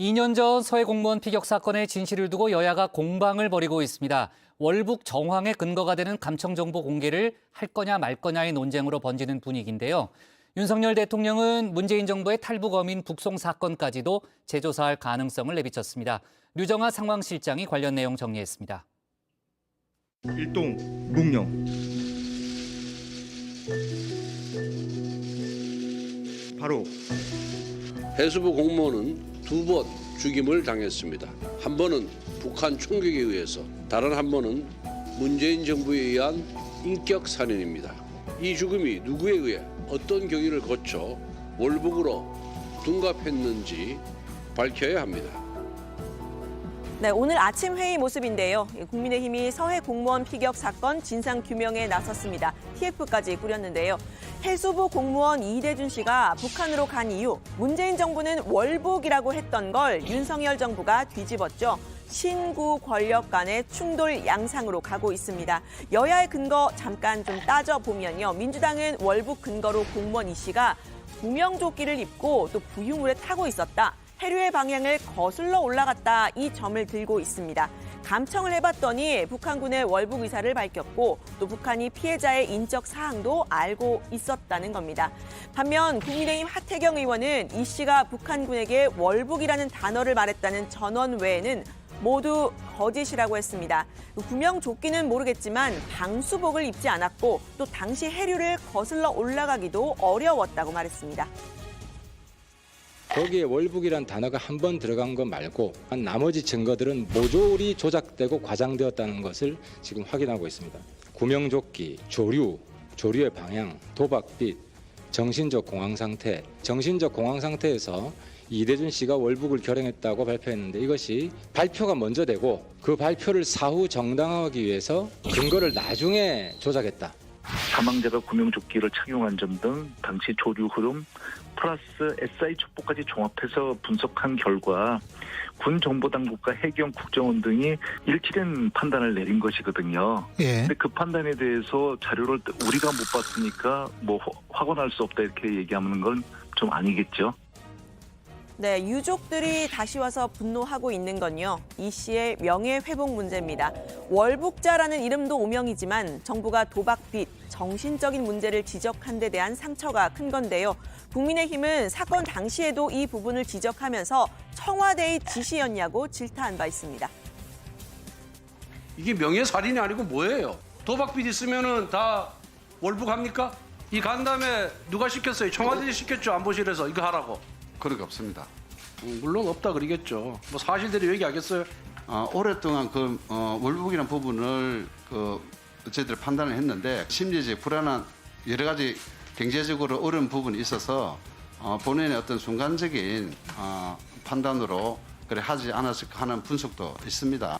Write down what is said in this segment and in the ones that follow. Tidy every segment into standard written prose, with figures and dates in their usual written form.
2년 전 서해 공무원 피격 사건의 진실을 두고 여야가 공방을 벌이고 있습니다. 월북 정황의 근거가 되는 감청 정보 공개를 할 거냐 말 거냐의 논쟁으로 번지는 분위기인데요. 윤석열 대통령은 문재인 정부의 탈북 어민 북송 사건까지도 재조사할 가능성을 내비쳤습니다. 류정아 상황실장이 관련 내용 정리했습니다. 일동 묵령. 바로 해수부 공무원은 2번 죽임을 당했습니다. 한 번은 북한 총격에 의해서, 다른 한 번은 문재인 정부에 의한 인격 살인입니다. 이 죽음이 누구에 의해 어떤 경위를 거쳐 월북으로 둔갑했는지 밝혀야 합니다. 네, 오늘 아침 회의 모습인데요. 국민의힘이 서해 공무원 피격 사건 진상 규명에 나섰습니다. TF까지 꾸렸는데요. 해수부 공무원 이대준 씨가 북한으로 간 이후 문재인 정부는 월북이라고 했던 걸 윤석열 정부가 뒤집었죠. 신구 권력 간의 충돌 양상으로 가고 있습니다. 여야의 근거 잠깐 좀 따져보면요. 민주당은 월북 근거로 공무원 이 씨가 구명조끼를 입고 또 부유물에 타고 있었다. 해류의 방향을 거슬러 올라갔다, 이 점을 들고 있습니다. 감청을 해봤더니 북한군의 월북 의사를 밝혔고 또 북한이 피해자의 인적 사항도 알고 있었다는 겁니다. 반면 국민의힘 하태경 의원은 이 씨가 북한군에게 월북이라는 단어를 말했다는 전원 외에는 모두 거짓이라고 했습니다. 구명조끼는 모르겠지만 방수복을 입지 않았고 또 당시 해류를 거슬러 올라가기도 어려웠다고 말했습니다. 거기에 월북이란 단어가 한 번 들어간 것 말고 나머지 증거들은 모조리 조작되고 과장되었다는 것을 지금 확인하고 있습니다. 구명조끼, 조류의 방향, 도박빛, 정신적 공황 상태에서 이대준 씨가 월북을 결행했다고 발표했는데 이것이 발표가 먼저 되고 그 발표를 사후 정당화하기 위해서 근거를 나중에 조작했다. 사망자가 구명조끼를 착용한 점 등 당시 조류 흐름 플러스 SI 첩보까지 종합해서 분석한 결과 군 정보당국과 해경 국정원 등이 일치된 판단을 내린 것이거든요. 근데 그 판단에 대해서 자료를 우리가 못 봤으니까 뭐 확언할 수 없다 이렇게 얘기하는 건 좀 아니겠죠. 네, 유족들이 다시 와서 분노하고 있는 건요. 이 씨의 명예회복 문제입니다. 월북자라는 이름도 오명이지만 정부가 도박빚, 정신적인 문제를 지적한 데 대한 상처가 큰 건데요. 국민의힘은 사건 당시에도 이 부분을 지적하면서 청와대의 지시였냐고 질타한 바 있습니다. 이게 명예살인이 아니고 뭐예요? 도박빚 있으면은 다 월북합니까? 이 간 다음에 누가 시켰어요? 청와대 시켰죠, 안보실에서 이거 하라고. 그런 게 없습니다. 물론 없다 그러겠죠. 뭐 사실대로 얘기하겠어요? 오랫동안 월북이라는 부분을 저희들 판단을 했는데 심리적 불안한 여러 가지 경제적으로 어려운 부분이 있어서 본인의 어떤 순간적인 판단으로 그래 하지 않았을까 하는 분석도 있습니다.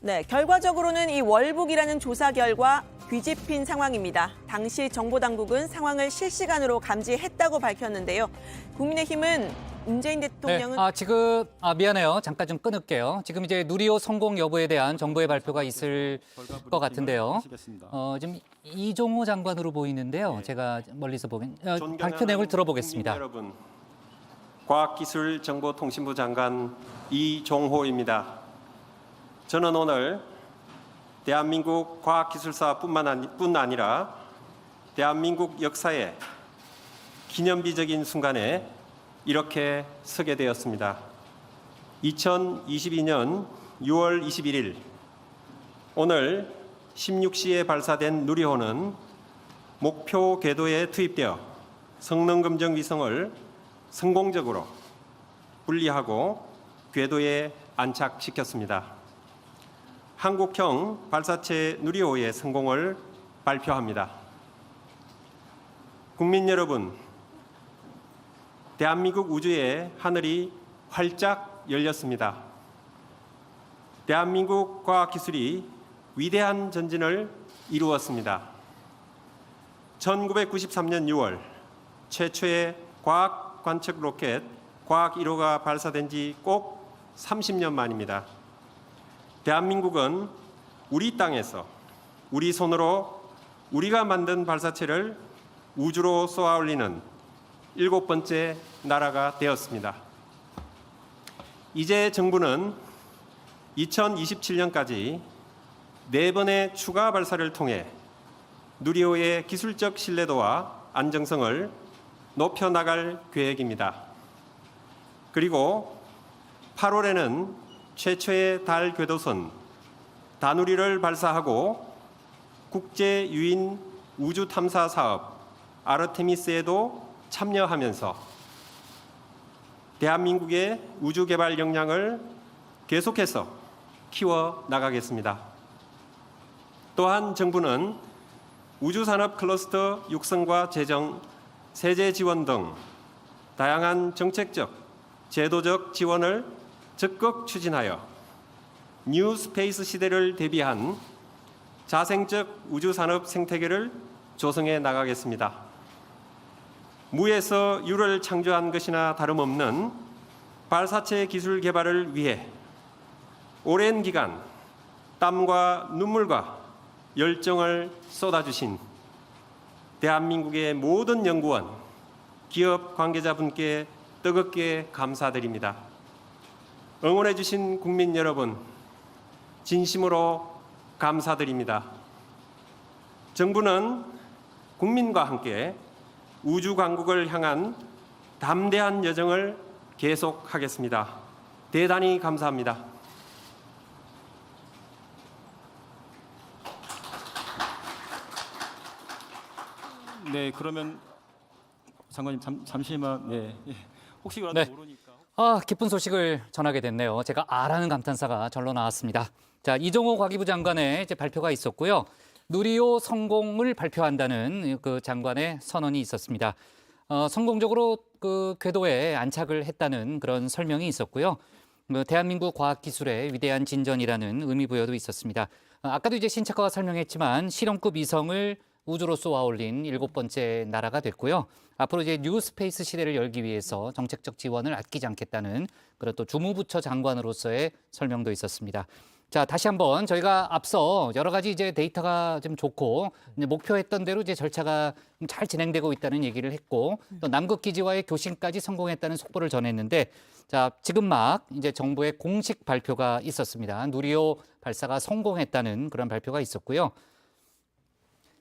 네, 결과적으로는 이 월북이라는 조사 결과 뒤집힌 상황입니다. 당시 정보당국은 상황을 실시간으로 감지했다고 밝혔는데요. 국민의힘은 문재인 대통령은 미안해요. 잠깐 좀 끊을게요. 지금 이제 누리호 성공 여부에 대한 정부의 발표가 있을 것 같은데요. 지금 이종호 장관으로 보이는데요. 제가 멀리서 보면 발표 내용을 들어보겠습니다. 여러분, 과학기술정보통신부 장관 이종호입니다. 저는 오늘 대한민국 과학기술사뿐 아니라 대한민국 역사의 기념비적인 순간에 이렇게 서게 되었습니다. 2022년 6월 21일 오늘 16시에 발사된 누리호는 목표 궤도에 투입되어 성능검정 위성을 성공적으로 분리하고 궤도에 안착시켰습니다. 한국형 발사체 누리호의 성공을 발표합니다. 국민 여러분, 대한민국 우주의 하늘이 활짝 열렸습니다. 대한민국 과학기술이 위대한 전진을 이루었습니다. 1993년 6월 최초의 과학 관측 로켓 과학 1호가 발사된 지 꼭 30년 만입니다. 대한민국은 우리 땅에서 우리 손으로 우리가 만든 발사체를 우주로 쏘아 올리는 7번째 나라가 되었습니다. 이제 정부는 2027년까지 4번의 추가 발사를 통해 누리호의 기술적 신뢰도와 안정성을 높여나갈 계획입니다. 그리고 8월에는 최초의 달 궤도선 다누리를 발사하고 국제 유인 우주 탐사 사업 아르테미스에도 참여하면서 대한민국의 우주 개발 역량을 계속해서 키워 나가겠습니다. 또한 정부는 우주산업 클러스터 육성과 재정, 세제 지원 등 다양한 정책적, 제도적 지원을 적극 추진하여 뉴 스페이스 시대를 대비한 자생적 우주산업 생태계를 조성해 나가겠습니다. 무에서 유를 창조한 것이나 다름없는 발사체 기술 개발을 위해 오랜 기간 땀과 눈물과 열정을 쏟아주신 대한민국의 모든 연구원, 기업 관계자분께 뜨겁게 감사드립니다. 응원해 주신 국민 여러분, 진심으로 감사드립니다. 정부는 국민과 함께 우주 강국을 향한 담대한 여정을 계속하겠습니다. 대단히 감사합니다. 네, 그러면 장관님 잠시만. 네. 혹시 그라도 네. 모르니까. 기쁜 소식을 전하게 됐네요. 제가 아라는 감탄사가 절로 나왔습니다. 자, 이종호 과기부 장관의 이제 발표가 있었고요. 누리호 성공을 발표한다는 그 장관의 선언이 있었습니다. 성공적으로 그 궤도에 안착을 했다는 그런 설명이 있었고요. 대한민국 과학기술의 위대한 진전이라는 의미부여도 있었습니다. 아까도 이제 신작가가 설명했지만 실험급 위성을 우주로 쏘아 올린 7번째 나라가 됐고요. 앞으로 이제 뉴 스페이스 시대를 열기 위해서 정책적 지원을 아끼지 않겠다는 그런 또 주무부처 장관으로서의 설명도 있었습니다. 자, 다시 한번 저희가 앞서 여러 가지 이제 데이터가 좀 좋고 이제 목표했던 대로 이제 절차가 잘 진행되고 있다는 얘기를 했고 또 남극 기지와의 교신까지 성공했다는 속보를 전했는데 자, 지금 막 이제 정부의 공식 발표가 있었습니다. 누리호 발사가 성공했다는 그런 발표가 있었고요.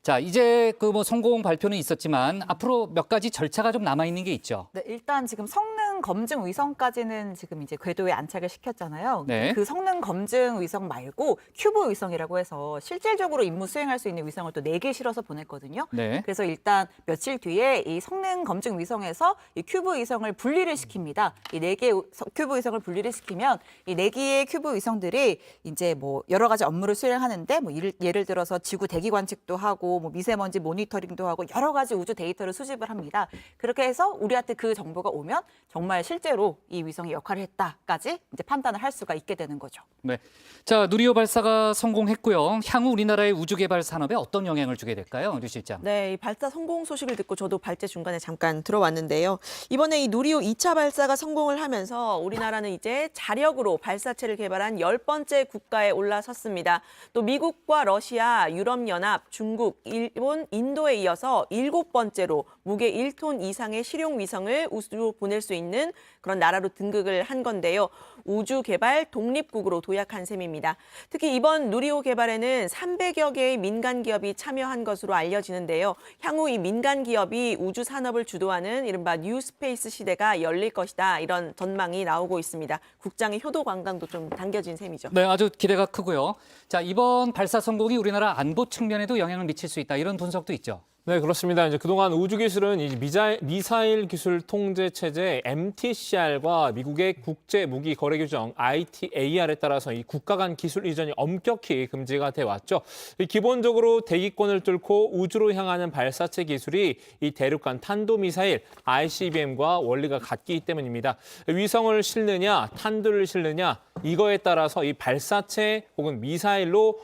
자, 이제 그 뭐 성공 발표는 있었지만 앞으로 몇 가지 절차가 좀 남아 있는 게 있죠. 네, 일단 지금 성능 검증 위성까지는 지금 이제 궤도에 안착을 시켰잖아요. 네. 그 성능 검증 위성 말고 큐브 위성이라고 해서 실질적으로 임무 수행할 수 있는 위성을 또 4개 실어서 보냈거든요. 네. 그래서 일단 며칠 뒤에 이 성능 검증 위성에서 이 큐브 위성을 분리를 시킵니다. 이 4개의 큐브 위성을 분리를 시키면 이 4개의 큐브 위성들이 이제 뭐 여러 가지 업무를 수행하는데 뭐 예를 들어서 지구 대기 관측도 하고 뭐 미세먼지 모니터링도 하고 여러 가지 우주 데이터를 수집을 합니다. 그렇게 해서 우리한테 그 정보가 오면 정말 실제로 이 위성이 역할을 했다까지 이제 판단을 할 수가 있게 되는 거죠. 네. 자, 누리호 발사가 성공했고요. 향후 우리나라의 우주 개발 산업에 어떤 영향을 주게 될까요, 류 실장? 네, 이 발사 성공 소식을 듣고 저도 발제 중간에 잠깐 들어왔는데요. 이번에 이 누리호 2차 발사가 성공을 하면서 우리나라는 이제 자력으로 발사체를 개발한 10번째 국가에 올라섰습니다. 또 미국과 러시아, 유럽연합, 중국, 일본, 인도에 이어서 7번째로 무게 1톤 이상의 실용 위성을 우주로 보낼 수 있는 그런 나라로 등극을 한 건데요. 우주 개발 독립국으로 도약한 셈입니다. 특히 이번 누리호 개발에는 300여 개의 민간 기업이 참여한 것으로 알려지는데요. 향후 이 민간 기업이 우주 산업을 주도하는 이른바 뉴 스페이스 시대가 열릴 것이다. 이런 전망이 나오고 있습니다. 국장의 효도 관광도 좀 당겨진 셈이죠. 네, 아주 기대가 크고요. 자, 이번 발사 성공이 우리나라 안보 측면에도 영향을 미칠 수 있다. 이런 분석도 있죠. 네, 그렇습니다. 이제 그동안 우주 기술은 이 미사일 기술 통제 체제 MTCR과 미국의 국제 무기 거래 규정 ITAR에 따라서 이 국가 간 기술 이전이 엄격히 금지가 돼 왔죠. 기본적으로 대기권을 뚫고 우주로 향하는 발사체 기술이 이 대륙간 탄도 미사일 ICBM과 원리가 같기 때문입니다. 위성을 실느냐, 탄두를 실느냐 이거에 따라서 이 발사체 혹은 미사일로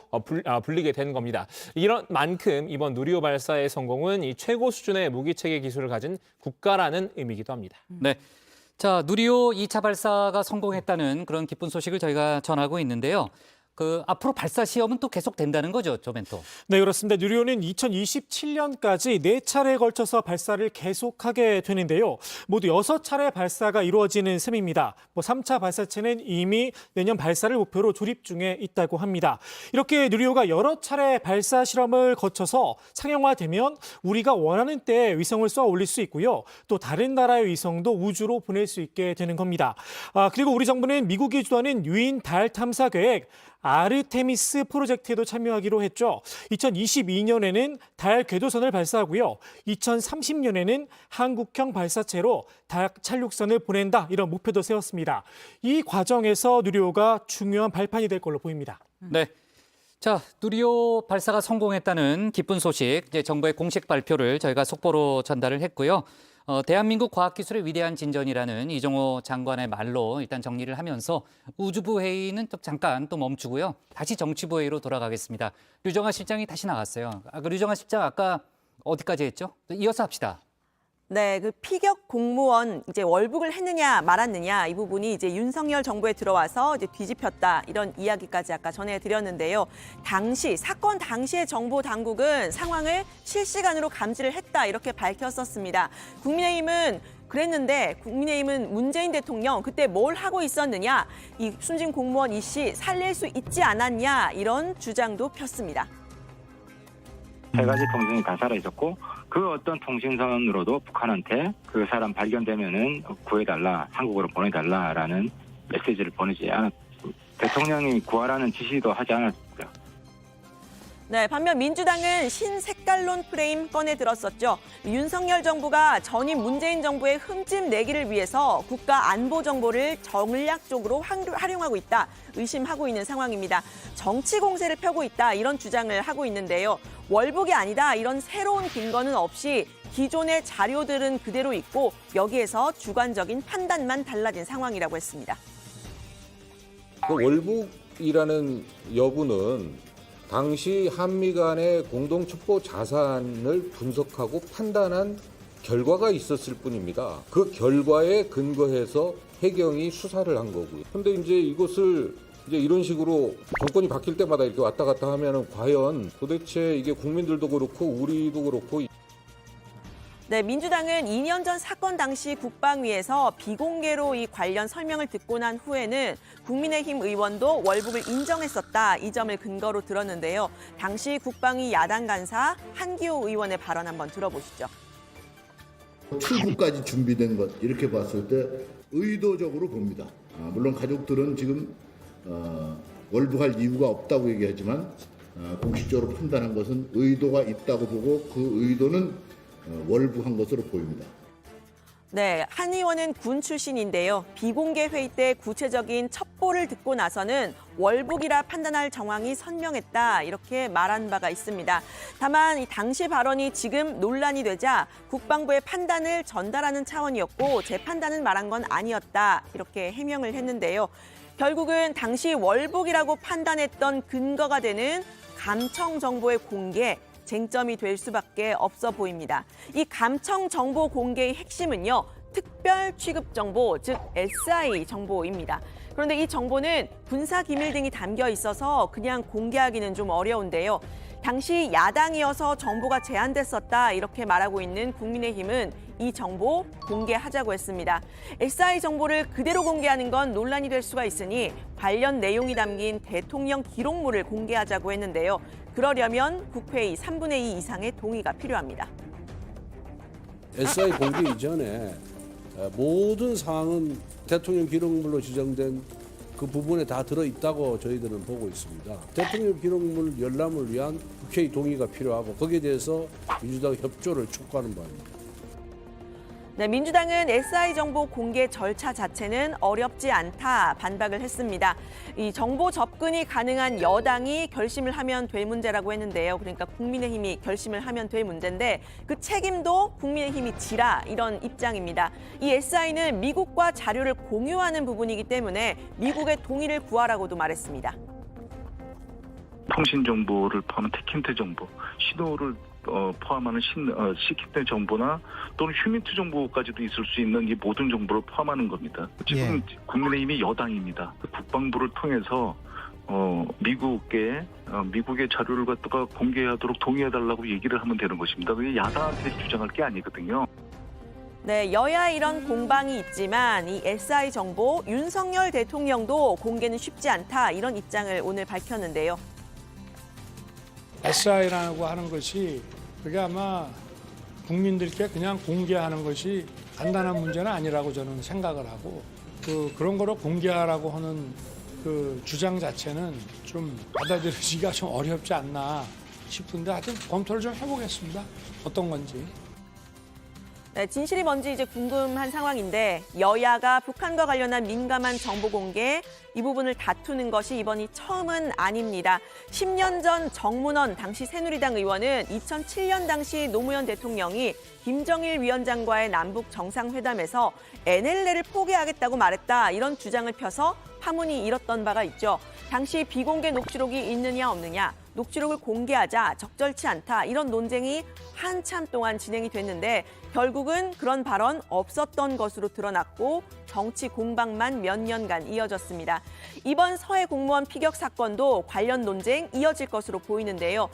불리게 되는 겁니다. 이런 만큼 이번 누리호 발사의 성공은 이 최고 수준의 무기체계 기술을 가진 국가라는 의미이기도 합니다. 네. 자, 누리호 2차 발사가 성공했다는 그런 기쁜 소식을 저희가 전하고 있는데요. 앞으로 발사 시험은 또 계속 된다는 거죠, 조멘토? 네, 그렇습니다. 누리호는 2027년까지 4차례에 걸쳐서 발사를 계속하게 되는데요. 모두 6차례 발사가 이루어지는 셈입니다. 3차 발사체는 이미 내년 발사를 목표로 조립 중에 있다고 합니다. 이렇게 누리호가 여러 차례 발사 실험을 거쳐서 상용화되면 우리가 원하는 때에 위성을 쏘아 올릴 수 있고요. 또 다른 나라의 위성도 우주로 보낼 수 있게 되는 겁니다. 그리고 우리 정부는 미국이 주도하는 유인 달 탐사 계획 아르테미스 프로젝트에도 참여하기로 했죠. 2022년에는 달 궤도선을 발사하고요. 2030년에는 한국형 발사체로 달 착륙선을 보낸다, 이런 목표도 세웠습니다. 이 과정에서 누리호가 중요한 발판이 될 걸로 보입니다. 네. 자, 누리호 발사가 성공했다는 기쁜 소식, 이제 정부의 공식 발표를 저희가 속보로 전달을 했고요. 대한민국 과학기술의 위대한 진전이라는 이종호 장관의 말로 일단 정리를 하면서 우주부 회의는 또 잠깐 또 멈추고요. 다시 정치부 회의로 돌아가겠습니다. 류정아 실장이 다시 나갔어요. 류정아 실장 아까 어디까지 했죠? 이어서 합시다. 네, 그 피격 공무원 이제 월북을 했느냐 말았느냐 이 부분이 이제 윤석열 정부에 들어와서 이제 뒤집혔다, 이런 이야기까지 아까 전해드렸는데요. 사건 당시의 정보 당국은 상황을 실시간으로 감지를 했다, 이렇게 밝혔었습니다. 국민의힘은 문재인 대통령 그때 뭘 하고 있었느냐, 이 숨진 공무원 이 씨 살릴 수 있지 않았냐, 이런 주장도 폈습니다. 3가지 통신이 다 살아있었고 그 어떤 통신선으로도 북한한테 그 사람 발견되면은 구해달라, 한국으로 보내달라라는 메시지를 보내지 않았습니다. 대통령이 구하라는 지시도 하지 않았습니다. 네, 반면 민주당은 신색깔론 프레임 꺼내 들었었죠. 윤석열 정부가 전임 문재인 정부의 흠집 내기를 위해서 국가 안보 정보를 전략적으로 활용하고 있다, 의심하고 있는 상황입니다. 정치 공세를 펴고 있다, 이런 주장을 하고 있는데요. 월북이 아니다, 이런 새로운 근거는 없이 기존의 자료들은 그대로 있고 여기에서 주관적인 판단만 달라진 상황이라고 했습니다. 월북이라는 여부는 당시 한미 간의 공동 첩보 자산을 분석하고 판단한 결과가 있었을 뿐입니다. 그 결과에 근거해서 해경이 수사를 한 거고요. 그런데 이제 이것을 이런 식으로 정권이 바뀔 때마다 이렇게 왔다 갔다 하면은 과연 도대체 이게 국민들도 그렇고 우리도 그렇고. 네, 민주당은 2년 전 사건 당시 국방위에서 비공개로 이 관련 설명을 듣고 난 후에는 국민의힘 의원도 월북을 인정했었다, 이 점을 근거로 들었는데요. 당시 국방위 야당 간사 한기호 의원의 발언 한번 들어보시죠. 출국까지 준비된 것, 이렇게 봤을 때 의도적으로 봅니다. 물론 가족들은 지금 월북할 이유가 없다고 얘기하지만 공식적으로 판단한 것은 의도가 있다고 보고 그 의도는 월북한 것으로 보입니다. 네, 한 의원은 군 출신인데요. 비공개 회의 때 구체적인 첩보를 듣고 나서는 월북이라 판단할 정황이 선명했다, 이렇게 말한 바가 있습니다. 다만 이 당시 발언이 지금 논란이 되자 국방부의 판단을 전달하는 차원이었고 제 판단은 말한 건 아니었다, 이렇게 해명을 했는데요. 결국은 당시 월북이라고 판단했던 근거가 되는 감청 정보의 공개, 쟁점이 될 수밖에 없어 보입니다. 이 감청 정보 공개의 핵심은요, 특별 취급 정보, 즉 SI 정보입니다. 그런데 이 정보는 군사 기밀 등이 담겨 있어서 그냥 공개하기는 좀 어려운데요. 당시 야당이어서 정보가 제한됐었다, 이렇게 말하고 있는 국민의힘은 이 정보 공개하자고 했습니다. SI 정보를 그대로 공개하는 건 논란이 될 수가 있으니 관련 내용이 담긴 대통령 기록물을 공개하자고 했는데요. 그러려면 국회의 3분의 2 이상의 동의가 필요합니다. SI 공개 이전에 모든 사항은 대통령 기록물로 지정된 그 부분에 다 들어있다고 저희들은 보고 있습니다. 대통령 기록물 열람을 위한 국회의 동의가 필요하고 거기에 대해서 민주당 협조를 촉구하는 바입니다. 네, 민주당은 SI 정보 공개 절차 자체는 어렵지 않다, 반박을 했습니다. 이 정보 접근이 가능한 여당이 결심을 하면 될 문제라고 했는데요. 그러니까 국민의힘이 결심을 하면 될 문제인데 그 책임도 국민의힘이 지라, 이런 입장입니다. 이 SI는 미국과 자료를 공유하는 부분이기 때문에 미국의 동의를 구하라고도 말했습니다. 통신 정보를 포함한 테킨트 정보, 신호를 포함하는 시키트 정보나 또는 휴민트 정보까지도 있을 수 있는 이 모든 정보를 포함하는 겁니다. 지금 국민의힘이 여당입니다. 국방부를 통해서 미국의 자료를 갖다가 공개하도록 동의해달라고 얘기를 하면 되는 것입니다. 그게 야당한테 주장할 게 아니거든요. 네, 여야 이런 공방이 있지만 이 SI 정보 윤석열 대통령도 공개는 쉽지 않다 이런 입장을 오늘 밝혔는데요. SI라고 하는 것이 그게 아마 국민들께 그냥 공개하는 것이 간단한 문제는 아니라고 저는 생각을 하고 그런 거로 공개하라고 하는 그 주장 자체는 좀 받아들이기가 좀 어렵지 않나 싶은데 하여튼 검토를 좀 해보겠습니다. 어떤 건지. 네, 진실이 뭔지 이제 궁금한 상황인데 여야가 북한과 관련한 민감한 정보 공개 이 부분을 다투는 것이 이번이 처음은 아닙니다. 10년 전 정문원 당시 새누리당 의원은 2007년 당시 노무현 대통령이 김정일 위원장과의 남북 정상회담에서 NLL을 포기하겠다고 말했다 이런 주장을 펴서 파문이 일었던 바가 있죠. 당시 비공개 녹취록이 있느냐 없느냐, 녹취록을 공개하자 적절치 않다 이런 논쟁이 한참 동안 진행이 됐는데 결국은 그런 발언 없었던 것으로 드러났고 정치 공방만 몇 년간 이어졌습니다. 이번 서해 공무원 피격 사건도 관련 논쟁 이어질 것으로 보이는데요.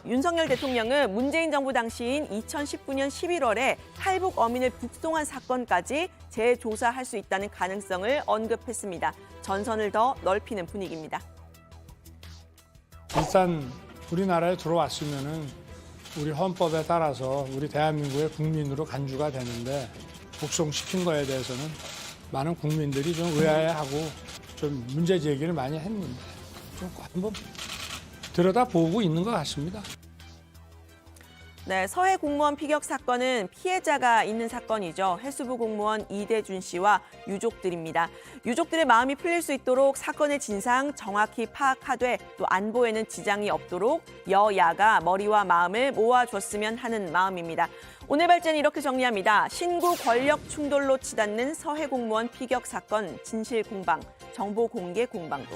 윤석열 대통령은 문재인 정부 당시인 2019년 11월에 탈북 어민을 북송한 사건까지 재조사할 수 있다는 가능성을 언급했습니다. 전선을 더 넓히는 분위기입니다. 일단 우리나라에 들어왔으면은 우리 헌법에 따라서 우리 대한민국의 국민으로 간주가 되는데 북송시킨 거에 대해서는 많은 국민들이 좀 의아해하고 좀 문제 제기를 많이 했는데 좀 한번 들여다보고 있는 것 같습니다. 네, 서해 공무원 피격 사건은 피해자가 있는 사건이죠. 해수부 공무원 이대준 씨와 유족들입니다. 유족들의 마음이 풀릴 수 있도록 사건의 진상 정확히 파악하되 또 안보에는 지장이 없도록 여야가 머리와 마음을 모아줬으면 하는 마음입니다. 오늘 발제는 이렇게 정리합니다. 신구 권력 충돌로 치닫는 서해 공무원 피격 사건 진실 공방, 정보 공개 공방도.